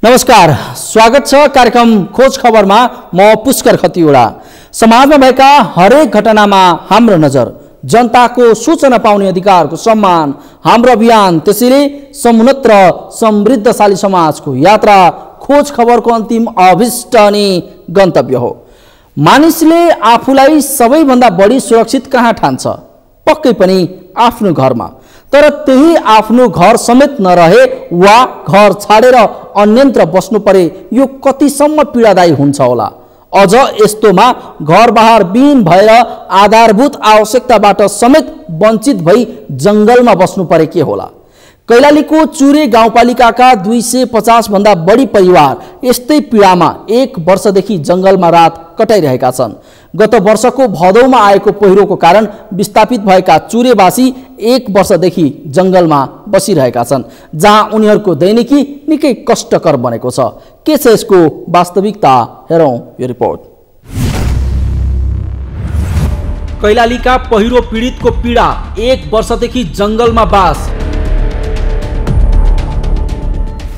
नमस्कार, स्वागत छ कार्यक्रम खोज खबरमा। म पुष्कर खतिवडा। समाजमा भएका हरेक घटनामा हाम्रो नजर, जनताको सूचना पाउने अधिकारको सम्मान हाम्रो अभियान। त्यसैले समुन्नत र समृद्धशाली समाजको यात्रा खोज खबरको अन्तिम अभिष्ट अनि गन्तव्य हो। मानिसले आफूलाई सबैभन्दा बढी सुरक्षित कहाँ ठान्छ? पक्कै पनि आफ्नो घरमा। तर त्यही आफ्नो घर समेत नरहे वा घर छाडेर अन्यत्र बस्नु परे यो कतिसम्म पीडादायी हुन्छ होला। अझ यस्तोमा घर बाहर विहीन भएर आधारभूत आवश्यकताबाट समेत वञ्चित भई जंगलमा बस्नु परे के होला। कैलालीको चुरे गाउँपालिकाका 250 भन्दा बढी परिवार यस्तै पीडामा 1 वर्षदेखि जंगलमा रात कटाइरहेका छन्। गत वर्षको भदौमा आएको पहिरोको कारण विस्थापित भएका चुरेवासी 1 वर्षदेखि जंगलमा बसिरहेका छन्, जहाँ उनीहरूको दैनिकी निकै कष्टकर बनेको छ। के छ यसको वास्तविकता? हेरौं यो रिपोर्ट। कैलालीका पहिरो पीडितको पीडा, 1 वर्षदेखि जंगलमा बास।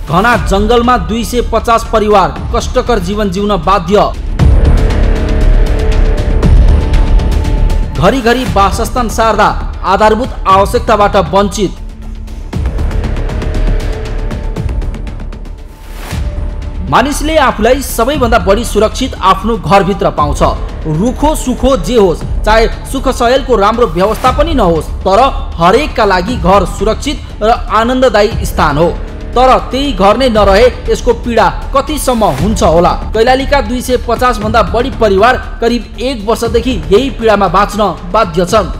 घना जंगलमा 250 परिवार कष्टकर जीवन जिउन बाध्य। घरिघरि वासस्थान सार्दा आधारभूत आवश्यकताबाट वञ्चित। मानिसले आफूलाई सबैभन्दा बढी सुरक्षित आफ्नो घरभित्र पाउँछ। रुखो सुखो जे होस्, चाहे सुख सहेलको राम्रो व्यवस्था पनि नहोस्, तर हरेकका लागि घर सुरक्षित र आनन्ददायी स्थान हो। तर त्यही घर नै नरहे यसको पीडा कतिसम्म हुन्छ होला। कैलालीका 250 भन्दा बढी परिवार करिब 1 वर्षदेखि यही पीडामा बाँच्न बाध्य छन्।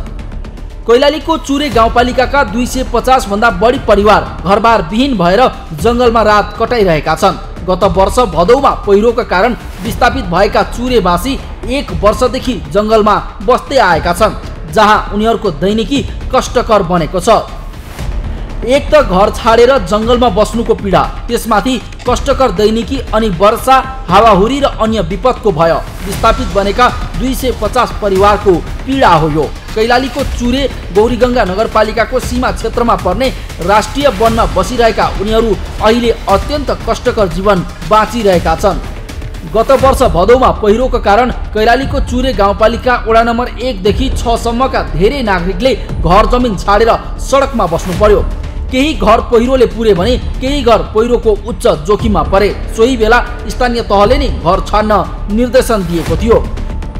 कैलालीको चुरे गाउँपालिकाका 250 भन्दा बढी परिवार घरबार विहीन भएर जंगलमा रात कटाइरहेका छन्। गत वर्ष भदौमा पहिरोका कारण विस्थापित भएका चुरेवासी 1 वर्षदेखि जंगलमा बस्दै आएका छन्, जहाँ उनीहरूको दैनिकी कष्टकर बनेको छ। एक त घर छाडेर जंगलमा बस्नुको पीडा, त्यसमाथि कष्टकर दैनिकी अनि वर्षा, हावाहुरी र अन्य विपदको भय विस्थापित बनेका 250 परिवारको पीडा हो यो। कैलालीको चुरे गौरीगंगा नगरपालिकाको सीमा क्षेत्रमा पर्ने राष्ट्रिय वनमा बसिरहेका उनीहरू अहिले अत्यन्त कष्टकर जीवन बाँचिरहेका छन्। गत वर्ष भदौमा पहिरोको कारण कैलालीको चुरे गाउँपालिका वडा नम्बर 1 देखि 6 सम्मका धेरै नागरिकले घर जमिन छाडेर सडकमा बस्नु पर्यो। केही घर पहिरोले पुरे भने केही घर पहिरोको उच्च जोखिममा परे। सोही बेला स्थानीय तहले नै घर छाड्न निर्देशन दिएको थियो।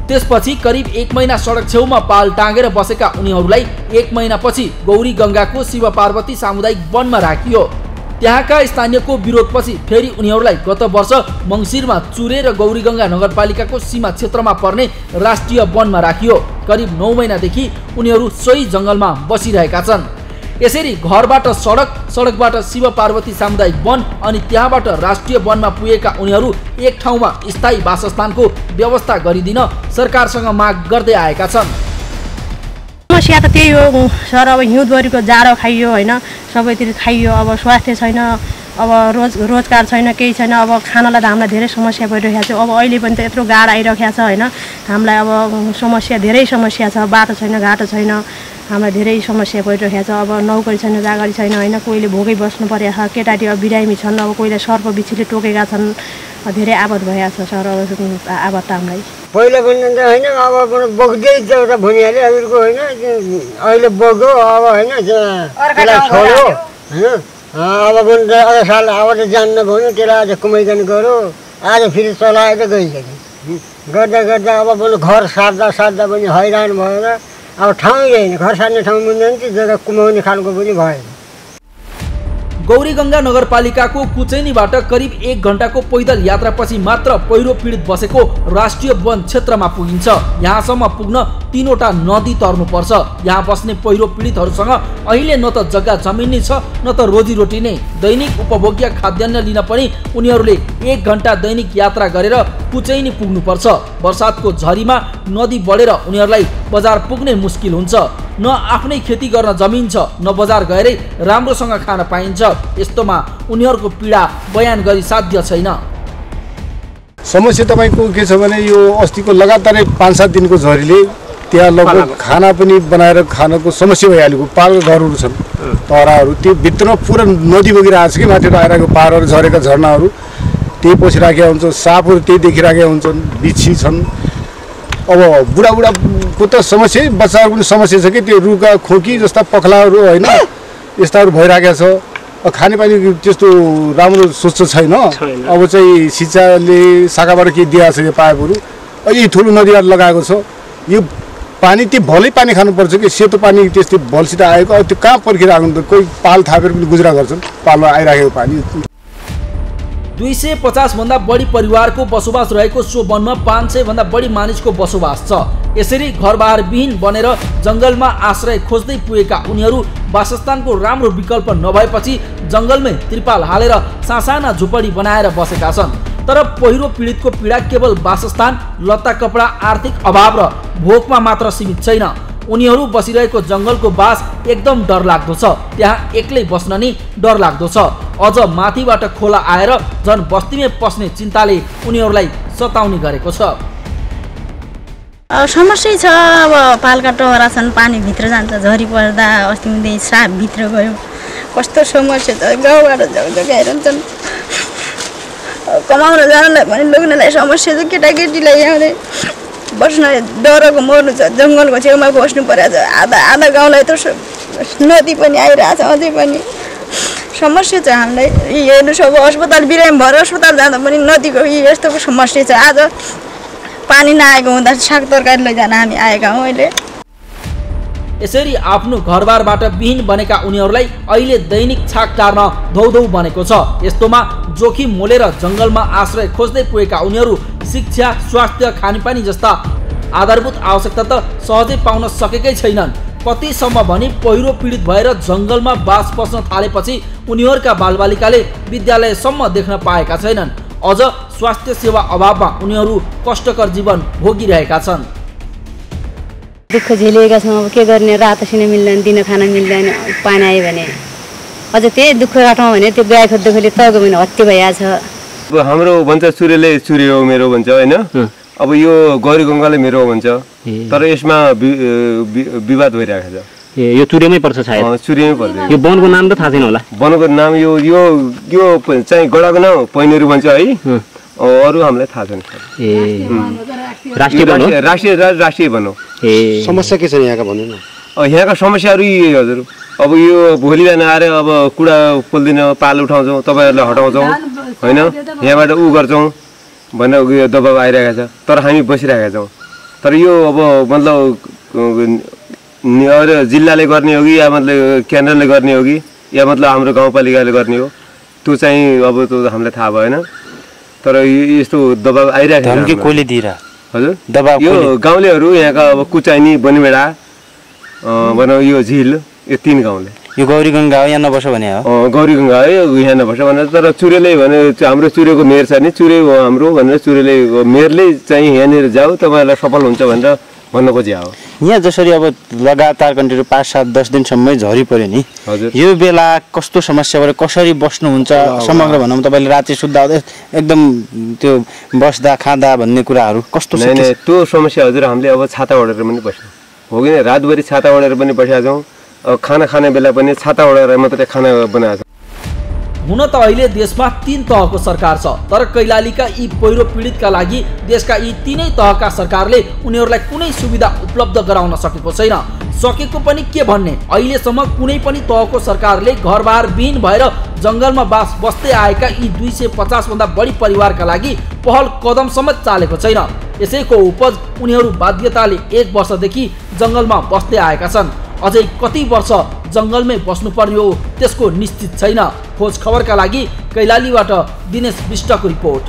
त्यसपछि करिब 1 महिना सडक छेउमा पाल टाँगेर बसेका उनीहरूलाई 1 महिनापछि गौरीगंगाको शिव पार्वती सामुदायिक वनमा राखियो। त्यहाँका स्थानीयको विरोधपछि फेरि उनीहरूलाई गत वर्ष मङ्सिरमा चुरे र गौरीगंगा नगरपालिकाको सीमा क्षेत्रमा पर्ने राष्ट्रिय वनमा राखियो। करिब 9 महिनादेखि उनीहरू सोही जंगलमा बसिरहेका छन्। यसरी घरबाट सडक, सडकबाट शिव पार्वती सामुदायिक वन अनि त्यहाँबाट राष्ट्रिय वनमा पुगेका उनीहरू एक ठाउँमा स्थायी वासस्थानको व्यवस्था गरिदिन सरकारसँग माग गर्दै आएका छन्। समस्या त त्यही हो सर। अब हिउँदभरिको जाडो खाइयो होइन, सबैतिर खाइयो। अब स्वास्थ्य छैन, अब रोजगार छैन, केही छैन। अब खानालाई त हामीलाई धेरै समस्या परिरहेको छ। अब अहिले पनि त यत्रो गाड आइरहेको छ होइन, हामीलाई अब समस्या, धेरै समस्या छ। बाटो छैन, घाटो छैन, हामीलाई धेरै समस्या परिरहेको छ। अब नौकरी छैन, जागरी छैन होइन, कोहीले भोकै बस्नु परेको छ। केटाटी अब बिरामी छन्, अब कोहीलाई सर्प बिच्छीले टोकेका छन्। धेरै आपद भइरहेको छ सर। अब आपद त हामीलाई पहिला पनि होइन, अब बोक्दै एउटा भनिहाल्यो अहिलेको होइन, अहिले बोक्यो अब होइन, छोड्यो होइन। अब पनि अझ साल अब त जान्न भन्यो, त्यसलाई आज कमाइकन गऱ्यो, आज फेरि चलाएर गइसक्यो। गर्दा गर्दा अब पनि घर सार्दा सार्दा पनि हैरान भएर अब ठाउँै छैन, घर सार्ने ठाउँ मिल्दैन, त्यो जग्गा कुमाउने खालको पनि भएन। गौरीगंगा नगरपालिकाको कुचैनीबाट करिब 1 घण्टाको पैदल यात्रापछि मात्र पहिरो पीडित बसेको राष्ट्रिय वन क्षेत्रमा पुगिन्छ। यहाँसम्म पुग्न 3वटा नदी तर्नुपर्छ। यहाँ बस्ने पहिरो पीडितहरूसँग अहिले न त जग्गा जमिन नै छ, न त रोजीरोटी नै। दैनिक उपभोग्य खाद्यान्न लिन पनि उनीहरूले 1 घण्टा दैनिक यात्रा गरेर कुचैनी पुग्नुपर्छ। बर्सातको झरीमा नदी बढेर उनीहरूलाई बजार पुग्नै मुस्किल हुन्छ। न आफ्नै खेती गर्न जमिन छ, न बजार गएरै राम्रोसँग खान पाइन्छ। यस्तोमा उनीहरूको पीडा बयान गरी साध्य छैन। समस्या तपाईको के छ भने यो अस्तिको लगातारै 5-7 दिनको झरीले त्यहाँ लगभग खाना पनि बनाएर खानको समस्या भइहाल्यो। पाहाडको घरहरू छन्, तराहरू, त्यो भित्रमा पुरा नदी बगिरहेको छ कि माथिबाट आइरहेको पाहाडहरू, झरेका झरनाहरू त्यही पसिराखेका हुन्छ, सापहरू त्यही देखिराखेका हुन्छन्, बिच्छी छन्। अब बुढाबुढाको त समस्या, बच्चाहरूको पनि समस्या छ कि त्यो रुगा खोकी जस्ता पखलाहरू होइन यस्ताहरू भइरहेको छ। खानेपानी त्यस्तो राम्रो स्वच्छ छैन। अब चाहिँ सिँचाइले शाखाबाट के दिएको छ यो पाइपहरू, यही ठुलो नदीबाट लगाएको छ। यो पानी त्यो भलै पानी खानुपर्छ कि सेतो पानी त्यस्तै भलसित आएको, अब त्यो कहाँ पर्खिरहेको त कोही पाल थापेर पनि गुजरा गर्छन्। पालमा आइराखेको पानी 250 भन्दा बढी परिवारको बसोबास रहेको सो वनमा 500 भन्दा बढी मानिसको बसोबास छ। यसरी घरबार विहीन बनेर जङ्गलमा आश्रय खोज्दै पुगेका उनीहरू वासस्थानको राम्रो विकल्प नभएपछि जङ्गलमै त्रिपाल हालेर सासाना झुपडी बनाएर बसेका छन्। तर पहिरो पीडितको पीडा केवल वासस्थान, लत्ता कपडा, आर्थिक अभाव र भोकमा मात्र सीमित छैन। उनीहरू बसिरहेको जङ्गलको बास एकदम डरलाग्दो छ। त्यहाँ एक्लै बस्न नि डरलाग्दो छ। अझ माथिबाट खोला आएर झन् बस्तीमै पस्ने चिन्ताले उनीहरूलाई सताउने गरेको छ। समस्या छ। अब पालका टहरा छन्, पानी भित्र जान्छ, झरी पर्दा अस्ति हुँदै साप भित्र गयो। कस्तो समस्या छ। गाउँबाट झगझगाइरहन्छन्। कमाउन जानलाई पनि लोग्नेलाई समस्या छ। केटाकेटीलाई यहाँ बस्न डरको मर्नु छ। जङ्गलको छेउमा बस्नु परेको छ। आधा गाउँलाई त नदी पनि आइरहेछ। अझै पनि समस्या छ हामीलाई। हेर्नुहोस् अब अस्पताल बिरामी भएर अस्पताल जाँदा पनि नदीको यस्तोको समस्या छ। आज पानी नआएको हुँदा साग तरकारी लैजान हामी आएका हौँ अहिले। यसरी आफ्नो घरबारबाट विहीन बनेका उनीहरूलाई अहिले दैनिक छाक टार्न धौधौ बनेको छ। यस्तोमा जोखिम मोलेर जङ्गलमा आश्रय खोज्दै पुगेका उनीहरू शिक्षा, स्वास्थ्य, खानेपानी जस्ता आधारभूत आवश्यकता त सहजै पाउन सकेकै छैनन्। कतिसम्म भने पहिरो पीडित भएर जङ्गलमा बास बस्न थालेपछि उनीहरूका बालबालिकाले विद्यालयसम्म देख्न पाएका छैनन्। अझ स्वास्थ्य सेवा अभावमा उनीहरू कष्टकर जीवन भोगिरहेका छन्। दुःख झेलिएका छौँ। अब के गर्ने, रात सिन मिल्दैन, दिन खान मिल्दैन। पानी आयो भने अझ त्यही दुःख काटौँ भने त्यो गाईको दुःखले तगो भने हत्या भइहाल्छ। अब हाम्रो भन्छ सूर्यले सूर्य हो मेरो भन्छ होइन। अब यो गौरी गङ्गाले मेरो भन्छ। तर यसमा विवाद भइरहेको छ। यो चुरेमै पर्छ सायद। चुरेमै पर्छ। यो वनको नाम त थाहा छैन होला। वनको नाम यो चाहिँ गडाको नाम पैनेरू भन्छ है। अरू हामीलाई थाहा छैन। राष्ट्रिय वन हो। राष्ट्रिय वन हो। समस्या के छ यहाँका भन्नु न। यहाँका समस्याहरू यही हजुर। अब यो भोलि बिहान आएर अब कुडा पोल्दिन, पाल उठाउँछौँ, तपाईँहरूलाई हटाउँछौँ होइन, यहाँबाट उ गर्छौँ भनेर उयो दबाब आइरहेको छ। तर हामी बसिरहेका छौँ। तर यो अब मतलब जिल्लाले गर्ने हो कि या मतलब केन्द्रले गर्ने हो कि या मतलब हाम्रो गाउँपालिकाले गर्ने हो त्यो चाहिँ अब त्यो हामीलाई थाहा भएन। तर यस्तो दबाब आइरहेको छ। कसले दिइरा हजुर दबाब? यो गाउँलेहरू यहाँका अब कुचाइनी, बनिमेडा भनौँ यो झिल, यो 3 गाउँले। यो गौरी गङ्गा हो, यहाँ नबस भने हो। गौरी गङ्गा है, यहाँ नबस भनेर। तर चुरेले भने हाम्रो चुरेको मेयर छ नि, चुरे हो हाम्रो भनेर चुरेले मेयरले चाहिँ यहाँनिर जाऊ तपाईँहरूलाई सफल हुन्छ भनेर भन्न खोजिया हो। यहाँ जसरी अब लगातार कन्टिन्यू 5, 7, 10 दिनसम्मै झरी पर्यो नि, हजुर यो बेला कस्तो समस्याबाट कसरी बस्नुहुन्छ समग्र भनौँ तपाईँले राति सुत्दा एकदम त्यो बस्दा खाँदा भन्ने कुराहरू कस्तो छ? त्यो समस्या हजुर हामीले अब छाता ओढेर पनि बस्छौँ हो कि रातभरि छाता ओढेर पनि बसेका छौँ। खाना खाने बेला पनि छाता ओढेर मात्रै खाना बनाएको छ। हुन त अहिले देशमा 3 तहको सरकार छ। तर कैलालीका यी पहिरो पीडितका लागि देशका यी 3 तहका सरकारले उनीहरूलाई कुनै सुविधा उपलब्ध गराउन सकेको छैन। सकेको पनि के भन्ने, अहिलेसम्म कुनै पनि तहको सरकारले घरबार विहीन भएर जङ्गलमा बस्दै आएका यी 250 भन्दा बढी परिवारका लागि पहल कदम समेत चालेको छैन। यसैको उपज उनीहरू बाध्यताले 1 वर्षदेखि जङ्गलमा बस्दै आएका छन्। अझै कति वर्ष जङ्गलमै बस्नुपर्ने हो त्यसको निश्चित छैन। खोज खबरका लागि कैलालीबाट दिनेश विष्टको रिपोर्ट।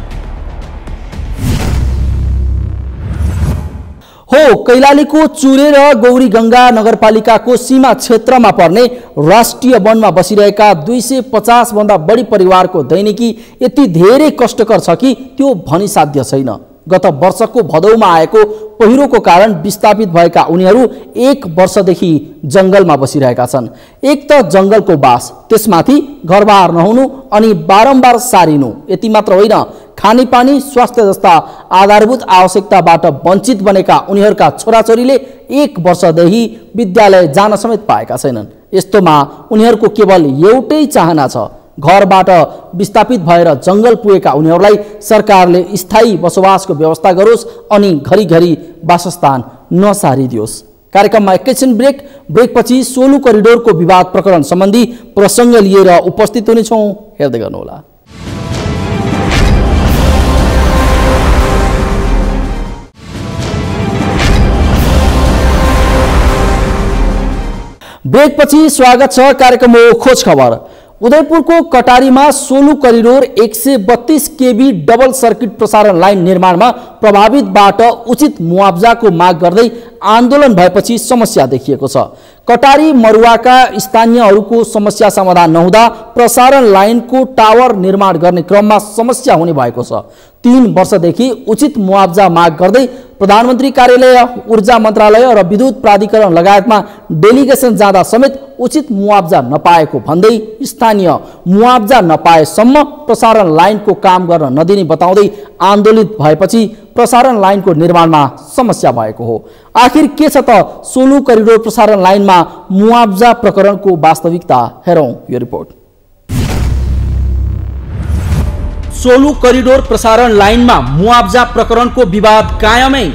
हो, कैलालीको चुरे र गौरी गङ्गा नगरपालिकाको सीमा क्षेत्रमा पर्ने राष्ट्रिय वनमा बसिरहेका 250 भन्दा बढी परिवारको दैनिकी यति धेरै कष्टकर छ कि त्यो भनिसाध्य छैन। गत वर्षको भदौमा आएको पहिरोको कारण विस्थापित भएका उनीहरू 1 वर्षदेखि जङ्गलमा बसिरहेका छन्। एक त जङ्गलको बास, त्यसमाथि घरबार नहुनु अनि बारम्बार सारिनु। यति मात्र होइन, खानेपानी, स्वास्थ्य जस्ता आधारभूत आवश्यकताबाट वञ्चित बनेका उनीहरूका छोराछोरीले 1 वर्षदेखि विद्यालय जान समेत पाएका छैनन्। यस्तोमा उनीहरूको केवल एउटै चाहना छ, घरबाट विस्थापित भएर जङ्गल पुगेका उनीहरूलाई सरकारले स्थायी बसोबासको व्यवस्था गरोस् अनि घरिघरि वासस्थान नसारिदियोस्। कार्यक्रममा एकैछिन ब्रेकपछि सोलु करिडोरको विवाद प्रकरण सम्बन्धी प्रसङ्ग लिएर उपस्थित हुनेछौँ, हेर्दै गर्नुहोला। ब्रेकपछि स्वागत छ। कार्यक्रम हो खोज खबर। उदयपुरको कटारीमा Solu corridor 132 KB double circuit प्रसारण लाइन निर्माणमा प्रभावितबाट उचित मुआब्जाको माग गर्दै आन्दोलन भएपछि समस्या देखिएको छ। कटारी मरुवाका स्थानीयहरूको समस्या समाधान नहुँदा प्रसारण लाइनको टावर निर्माण गर्ने क्रममा समस्या हुने भएको छ। 3 वर्षदेखि उचित मुआब्जा माग गर्दै प्रधानमन्त्री कार्यालय, ऊर्जा मन्त्रालय र विद्युत प्राधिकरण लगायतमा डेलिगेसन जाँदा समेत उचित मुआब्जा नपाएको भन्दै स्थानीय मुआब्जा नपाएसम्म प्रसारण लाइनको काम गर्न नदिने बताउँदै आन्दोलित भएपछि प्रसारण लाइनको निर्माणमा समस्या भएको हो। आखिर के छ त सोलु करिडोर प्रसारण लाइनमा मुआब्जा प्रकरणको वास्तविकता, हेरौँ यो रिपोर्ट। सोलु करिडोर प्रसारण लाइनमा मुआब्जा प्रकरणको विवाद कायमै।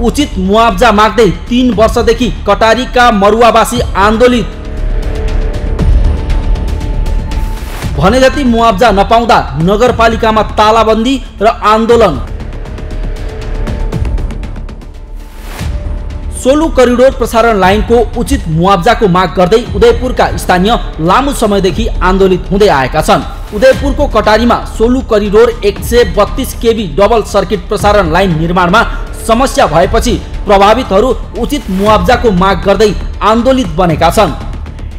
उचित मुआब्जा माग्दै 3 वर्षदेखि कटारीका मरुवावासी आन्दोलित। भने जति मुआब्जा नपाउँदा नगरपालिकामा तालाबन्दी र आन्दोलन। सोलु करिडोर प्रसारण लाइनको उचित मुआब्जाको माग गर्दै उदयपुरका स्थानीय लामो समयदेखि आन्दोलित हुँदै आएका छन्। उदयपुरको कटारीमा Solu corridor 132 KB double circuit प्रसारण लाइन निर्माणमा समस्या भएपछि प्रभावितहरू उचित मुआब्जाको माग गर्दै आन्दोलित बनेका छन्।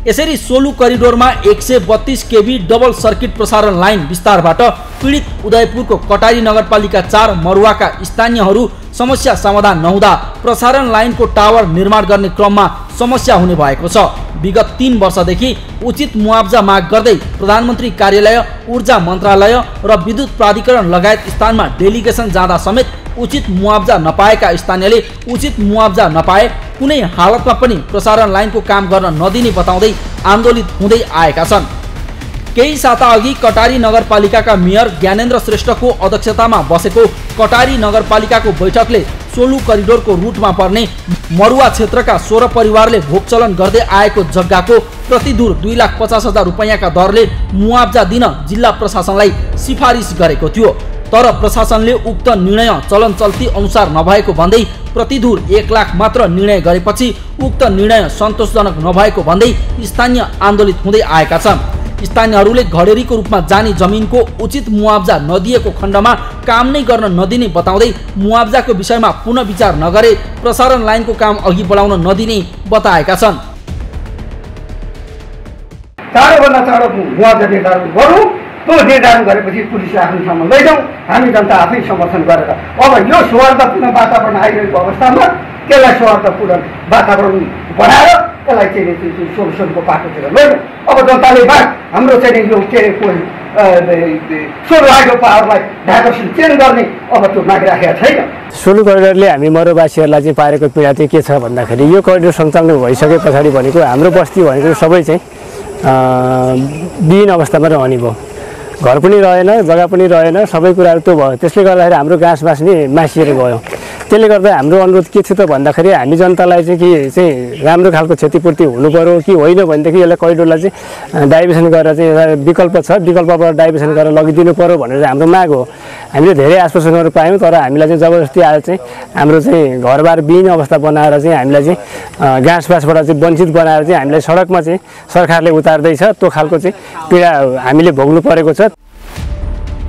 यसरी सोलु करिडोरमा 132 केबी डबल सर्किट प्रसारण लाइन विस्तारबाट पीडित उदयपुरको कटारी नगरपालिका 4 मरुवाका स्थानीयहरू समस्या समाधान नहुँदा प्रसारण लाइनको टावर निर्माण गर्ने क्रममा समस्या हुने भएको छ। विगत 3 वर्षदेखि उचित मुआब्जा माग गर्दै प्रधानमन्त्री कार्यालय, ऊर्जा मन्त्रालय र विद्युत प्राधिकरण लगायत स्थानमा डेलिगेसन जाँदा समेत उचित मुआब्जा नपाएका स्थानीयले उचित मुआब्जा नपाए कुनै हालतमा पनि प्रसारण लाइनको काम गर्न नदिने बताउँदै आन्दोलित हुँदै आएका छन्। केही साता अघि कटारी नगरपालिकाका मेयर ज्ञानेन्द्र श्रेष्ठको अध्यक्षतामा बसेको कटारी नगरपालिकाको बैठकले सोलु करिडोरको रुटमा पर्ने मरुवा क्षेत्रका 16 परिवारले भोग चलन गर्दै आएको जग्गाको प्रतिधुर 2,50,000 रुपैयाँका दरले मुआब्जा दिन जिल्ला प्रशासनलाई सिफारिस गरेको थियो। तर प्रशासनले उक्त निर्णय चलन चल्ती अनुसार नभएको भन्दै प्रतिधुर 1 लाख मात्र निर्णय गरेपछि उक्त निर्णय सन्तोषजनक नभएको भन्दै स्थानीय आन्दोलित हुँदै आएका छन्। स्थानीयहरूले घडेरीको रूपमा जाने जमिनको उचित मुआब्जा नदिएको खण्डमा काम नै गर्न नदिने बताउँदै मुआब्जाको विषयमा पुनः विचार नगरे प्रसारण लाइनको काम अघि बढाउन नदिने बताएका छन्। चाँडोभन्दा चाँडो मुआब्जा निर्धारण गरौँ। त्यो निर्धारण गरेपछि पुलिसलाई आफ्नो ठाउँमा लैजाउँ, हामी जनता आफै समर्थन गरेर। अब यो सौहार्दपूर्ण वातावरण आइरहेको अवस्थामा त्यसलाई सौहार्दपूर्ण वातावरण बनाएर त्यसलाई चाहिँ सोलुसनको बाटोतिर लैजाउँ। अब जनताले हाम्रो चाहिँ यो के सोलु हाइड्रो पावरलाई डाइभर्सन चेन्ज गर्ने अब त्यो मागिराखेका छैन। सोलु करिडोरले हामी मरुवासीहरूलाई चाहिँ पारेको पीडा चाहिँ के छ भन्दाखेरि यो करिडोर सञ्चालन भइसके पछाडि भनेको हाम्रो बस्ती भनेको सबै चाहिँ विहीन अवस्थामा रहने भयो। घर पनि रहेन, जग्गा पनि रहेन, सबै कुराहरू त्यो भयो। त्यसले गर्दाखेरि हाम्रो घाँसबास नि मासिएर गयो। त्यसले गर्दा हाम्रो अनुरोध के थियो त भन्दाखेरि हामी जनतालाई चाहिँ कि चाहिँ राम्रो खालको क्षतिपूर्ति हुनु पर्यो कि होइन भनेदेखि यसलाई करिडोरलाई चाहिँ डाइभर्सन गरेर चाहिँ विकल्प छ, विकल्पबाट डाइभर्सन गरेर लगिदिनु पर्यो भनेर हाम्रो माग हो। हामीले धेरै आश्वासनहरू पायौँ, तर हामीलाई चाहिँ जबरजस्ती आज चाहिँ हाम्रो चाहिँ घरबार विहीन अवस्था बनाएर चाहिँ हामीलाई चाहिँ घाँसबासबाट चाहिँ वञ्चित बनाएर चाहिँ हामीलाई सडकमा चाहिँ सरकारले उतार्दैछ। त्यो खालको चाहिँ पीडा हामीले भोग्नु परेको छ।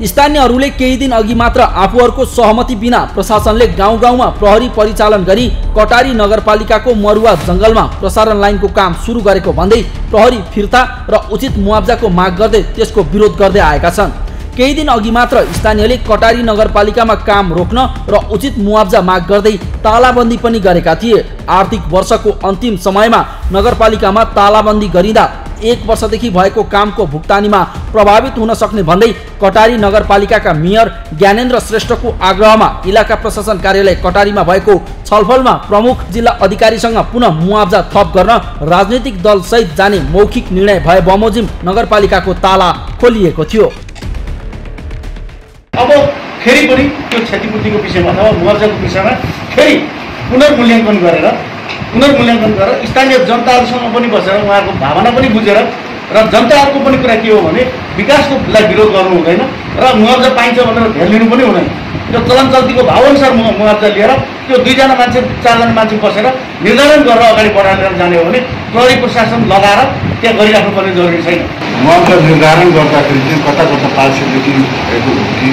स्थानीयहरूले केही दिन अघि मात्र आफूहरूको सहमति बिना प्रशासनले गाउँ गाउँमा प्रहरी परिचालन गरी कटारी नगरपालिकाको मरुवा जङ्गलमा प्रसारण लाइनको काम सुरु गरेको भन्दै प्रहरी फिर्ता र उचित मुआब्जाको माग गर्दै त्यसको विरोध गर्दै आएका छन्। केही दिन अघि मात्र स्थानीयले कटारी नगरपालिकामा काम रोक्न र उचित मुआब्जा माग गर्दै तालाबन्दी पनि गरेका थिए। आर्थिक वर्षको अन्तिम समयमा नगरपालिकामा तालाबन्दी गरिँदा 1 वर्षदेखि भएको कामको भुक्तानीमा प्रभावित हुन सक्ने भन्दै कटारी नगरपालिकाका मेयर ज्ञानेन्द्र श्रेष्ठको आग्रहमा इलाका प्रशासन कार्यालय कटारीमा भएको छलफलमा प्रमुख जिल्ला अधिकारीसँग पुनः मुआब्जा थप गर्न राजनीतिक दल सहित जाने मौखिक निर्णय भए बमोजिम नगरपालिकाको ताला खोलिएको थियो। अब फेरि पनि त्यो क्षतिपूर्तिको विषयमा अथवा मुआब्जाको विषयमा फेरि पुनर्मूल्याङ्कन गरेर स्थानीय जनताहरूसँग पनि बसेर उहाँहरूको भावना पनि बुझेर र जनताहरूको पनि कुरा के हो भने विकासको विरोध गर्नु हुँदैन र मुआब्जा पाइन्छ भनेर धेर लिनु पनि हुँदैन। त्यो चलन चल्तीको भावअनुसार मुआब्जा लिएर त्यो 2जना मान्छे 4जना मान्छे बसेर निर्धारण गरेर अगाडि बढाएर जाने हो भने प्रहरी प्रशासन लगाएर त्यहाँ गरिराख्नुपर्ने जरुरी छैन। मुआब्जा निर्धारण गर्दाखेरि चाहिँ कता कता पालिसीदेखि भएको हो कि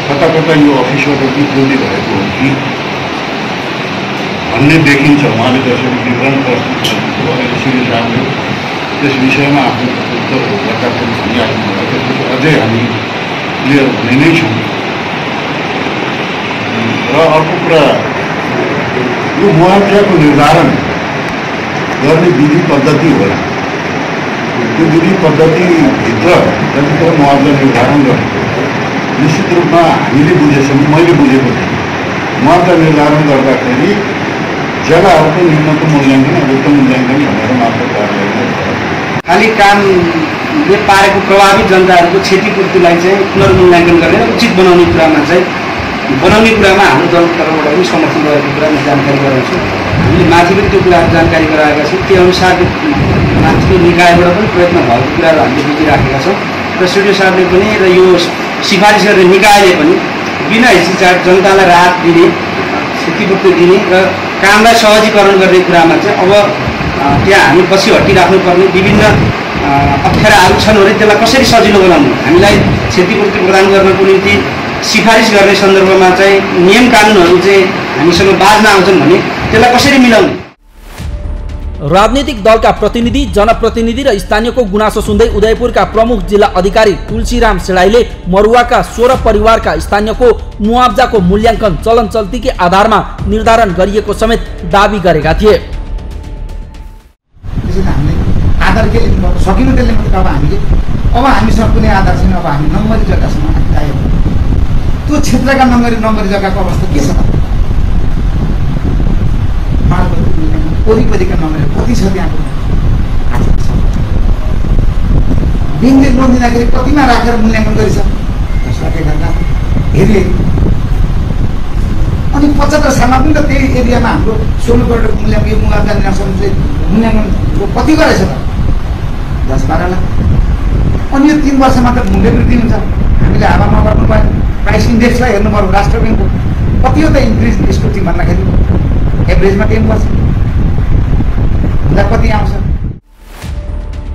कता कता यो अफिसबाट त्रुटि भएको हो कि भन्ने देखिन्छ। उहाँले जसरी विवरण प्रस्तुत गर्नुभयो अहिले श्री साहबले त्यस विषयमा आफ्नो उत्तर प्रकाशन भनिहाल्नु भयो। त्यसपछि अझै हामी क्लियर हुने नै छौँ। र अर्को कुरा यो मुआब्जाको निर्धारण गर्ने विधि पद्धति होला। त्यो विधि पद्धतिभित्र जतिखेर मुआब्जा निर्धारण गरेको निश्चित रूपमा हामीले बुझेछौँ, मैले बुझेको थिएँ। मुआब्जा निर्धारण गर्दाखेरि जग्गाहरूको न्यूनतम मूल्याङ्कन अधिकतम मूल्याङ्कन भनेर मात्र कार्यालयले खालि कामले पारेको प्रभावित जनताहरूको क्षतिपूर्तिलाई चाहिँ पुनर्मूल्याङ्कन गरेर उचित बनाउने कुरामा हाम्रो दलको तर्फबाट पनि समर्थन गरेको कुरा म जानकारी गराउँछु। हामीले माथि पनि त्यो कुराहरू जानकारी गराएका छौँ। त्यो अनुसार माथिको निकायबाट पनि प्रयत्न भएको कुराहरू हामीले बुझिराखेका छौँ र सिडिओ साहबले पनि र यो सिफारिस गर्ने निकायले पनि बिना हिचकिचाट जनतालाई राहत दिने, क्षतिपूर्ति दिने र कामलाई सहजीकरण गर्ने कुरामा चाहिँ अब त्यहाँ हामी पछि हटिराख्नुपर्ने विभिन्न अप्ठ्याराहरू छन् भने त्यसलाई कसरी सजिलो बनाउने, हामीलाई क्षतिपूर्ति प्रदान गर्नको निम्ति सिफारिस गर्ने सन्दर्भमा चाहिँ नियम कानुनहरू चाहिँ हामीसँग बाजमा आउँछन् भने त्यसलाई कसरी मिलाउने। राजनीतिक दलका प्रतिनिधि, जनप्रतिनिधि र स्थानीयको गुनासो सुन्दै उदयपुरका प्रमुख जिल्ला अधिकारी तुलसीराम सेडाईले मरुवाका 16 परिवारका स्थानीयको मुआब्जाको मूल्याङ्कन चलन चल्तीकै आधारमा निर्धारण गरिएको समेत दावी गरेका थिए। आधार के लिनु सकिनु त्यसले मात्रै अब हामीसँग कुनै आधार छैन। अब हामी नम्बरी जग्गासम्म आयो त्यो क्षेत्रका नम्बरी जग्गाको अवस्था के छ? वरिपरिका नम्बरहरू कति छ? त्यहाँको बिनले लोन दिँदाखेरि कतिमा राखेर मूल्याङ्कन गरिछ? 10 लाख 11 लाख हेरी। अनि 75 सालमा पनि त त्यही एरियामा हाम्रो 16 करोड मूल्याङ्कन यो मुआब्जा निर्णयसम्म चाहिँ मूल्याङ्कनको कति गरेछ त? 10-12 लाख। अनि यो 3 वर्षमा त मूल्य वृद्धि हुन्छ। हामीले हावामा गर्नु पर्यो। प्राइस इन्डेक्सलाई हेर्नु पर्यो। राष्ट्र ब्याङ्कको कति हो त इन्क्रिज यसको चाहिँ भन्दाखेरि एभरेजमा 10% कति आउँछ?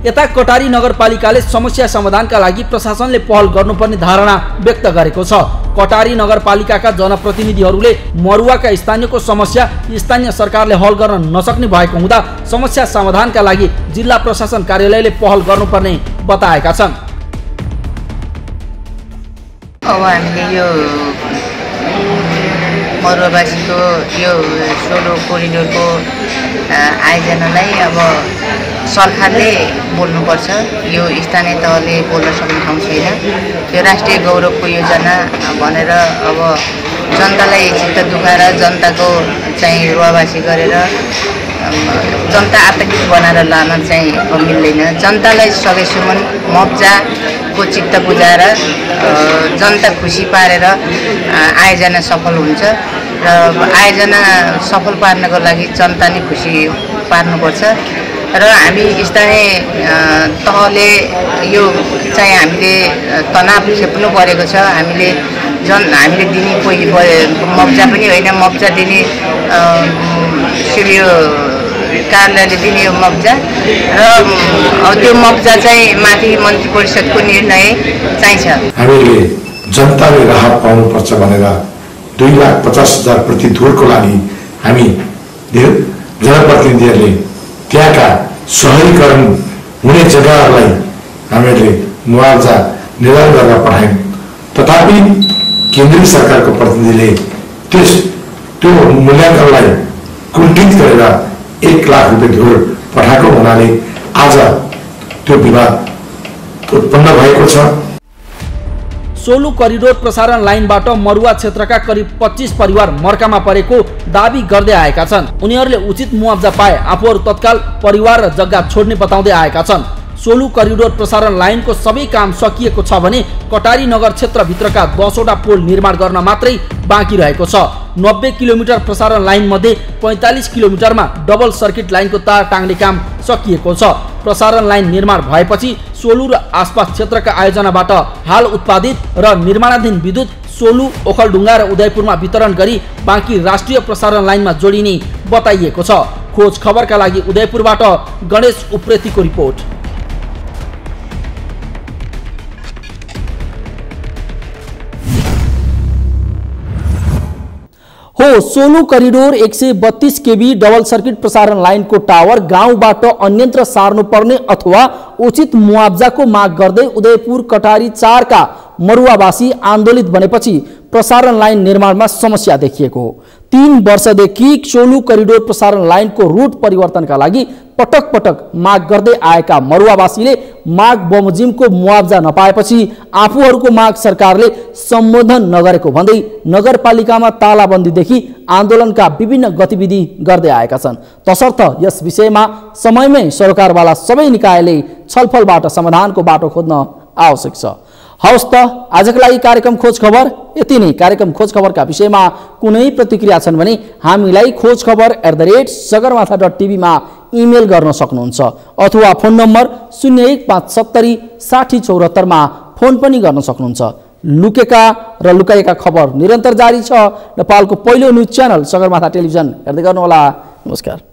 यता कटारी नगरपालिकाले समस्या समाधानका लागि प्रशासनले पहल गर्नुपर्ने धारणा व्यक्त गरेको छ। कटारी नगरपालिकाका जनप्रतिनिधिहरूले मरुवाका स्थानीयको समस्या स्थानीय सरकारले हल गर्न नसक्ने भएको हुँदा समस्या समाधानका लागि जिल्ला प्रशासन कार्यालयले पहल गर्नुपर्ने बताएका छन्। अब हामीले यो मरुवावासीको यो 16 कोरिडोरको आयोजनालाई अब सरकारले बोल्नुपर्छ। यो स्थानीय तहले बोल्न सक्ने ठाउँ छैन। यो राष्ट्रिय गौरवको योजना भनेर अब जनतालाई चित्त दुखाएर जनताको चाहिँ रुवावासी गरेर जनता आतंकित बनाएर लान चाहिँ मिल्दैन। जनतालाई सकेसम्म मब्जाको चित्त बुझाएर जनता खुसी पारेर आयोजना सफल हुन्छ र आयोजना सफल पार्नको लागि जनता नै खुसी पार्नुपर्छ। र हामी स्थानीय तहले यो चाहिँ हामीले तनाव खेप्नु परेको छ। हामीले दिने कोही मब्जा पनि होइन, मब्जा दिने सिडिओ कार्यालयले दिने यो मब्जा र त्यो मब्जा चाहिँ माथि मन्त्री परिषदको निर्णय चाहिन्छ। हामीले जनताले राहत पाउनुपर्छ भनेर 2,50,000 प्रति धुरको लागि हामी जनप्रतिनिधिहरूले त्यहाँका सहरीकरण हुने जग्गाहरूलाई हामीले मुआवजा निर्धारण गरेर पठायौँ। तथापि केन्द्रीय सरकारको प्रतिनिधिले त्यो मूल्याङ्कनलाई कुण्ठित गरेर 1 लाख रुपियाँ धुर पठाएको हुनाले आज त्यो विवाद उत्पन्न भएको छ। सोलु करिडोर प्रसारण लाइनबाट मरुवा क्षेत्रका करिब 25 परिवार मर्कामा परेको दाबी गर्दै आएका छन्। उनीहरूले उचित मुआवजा पाए आफूहरू तत्काल परिवार र जग्गा छोड्ने बताउँदै आएका छन्। सोलु करिडोर प्रसारण लाइनको सबै काम सकिएको छ भने कटारी नगर क्षेत्रभित्रका 10वटा पोल निर्माण गर्न मात्रै बाँकी रहेको छ। 90 किलोमिटर प्रसारण लाइन मध्ये 45 किलोमिटरमा डबल सर्किट लाइनको तार टाङ्ने काम सकिएको छ। प्रसारण लाइन निर्माण भएपछि सोलु र आसपास क्षेत्रका आयोजनाबाट हाल उत्पादित र निर्माणाधीन विद्युत सोलु, ओखलढुङ्गा र उदयपुरमा वितरण गरी बाँकी राष्ट्रिय प्रसारण लाइनमा जोडिने बताइएको छ। खोज खबरका लागि उदयपुरबाट गणेश उप्रेतीको रिपोर्ट। हो Solu corridor 132 KB double circuit प्रसारण लाइनको टावर गाउँबाट अन्यत्र सार्नुपर्ने अथवा उचित मुआवजाको माग गर्दै उदयपुर कटारी 4 का मरुवावासी आन्दोलित बनेपछि प्रसारण लाइन निर्माणमा समस्या देखिएको हो। 3 वर्षदेखि सोलु करिडोर प्रसारण लाइनको रुट परिवर्तनका लागि पटक पटक माग गर्दै आएका मरुवावासीले माग बमोजिमको मुआवजा नपाएपछि आफूहरूको माग सरकारले सम्बोधन नगरेको भन्दै नगरपालिकामा तालाबन्दीदेखि आन्दोलनका विभिन्न गतिविधि गर्दै आएका छन्। तसर्थ यस विषयमा समयमै सरकारवाला सबै निकायले छलफलबाट समाधानको बाटो खोज्न आवश्यक छ। हवस् त आजको लागि कार्यक्रम खोज खबर यति नै। कार्यक्रम खोज खबरका विषयमा कुनै प्रतिक्रिया छन् भने हामीलाई खोजखबर@sagarmatha.tv मा इमेल गर्न सक्नुहुन्छ अथवा फोन नम्बर 0157 60 74 मा फोन पनि गर्न सक्नुहुन्छ। लुकेका र लुकाएका खबर निरन्तर जारी छ। नेपालको पहिलो न्युज च्यानल सगरमाथा टेलिभिजन हेर्दै गर्नुहोला। नमस्कार।